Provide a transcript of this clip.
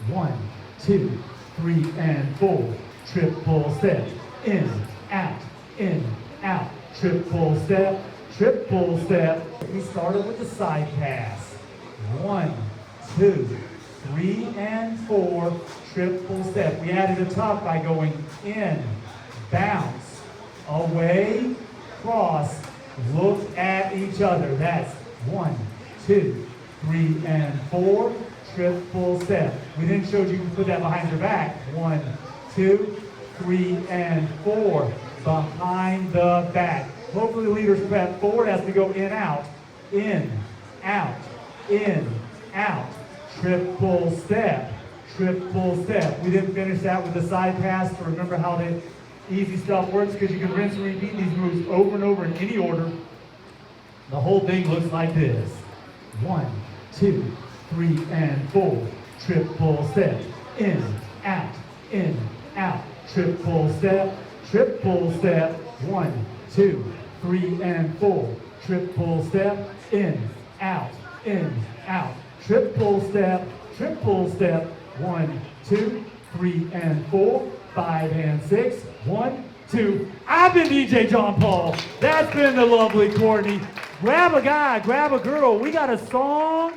1, 2, 3, and 4. Triple step, in, out, triple step, triple step. We started with the side pass. 1, 2, 3, and 4, triple step. We added a top by going in, bounce, away, cross, look at each other. That's 1, 2, 3, and 4, triple step. We then showed you can put that behind your back. 1, 2, 3, and 4, behind the back. Hopefully the leader's prep forward as we go in, out, out, triple step, triple step. We didn't finish that with the side pass to remember how the easy stuff works, because you can rinse and repeat these moves over and over in any order. The whole thing looks like this. 1, 2, 3, and 4, triple step, in, out, triple step, 1, 2, 3, and 4, triple step, in, out, triple step, 1, 2, 3, and 4, 5, and 6, 1, 2. I've been DJ John Paul. That's been the lovely Kortnee. Grab a guy, grab a girl. We got a song.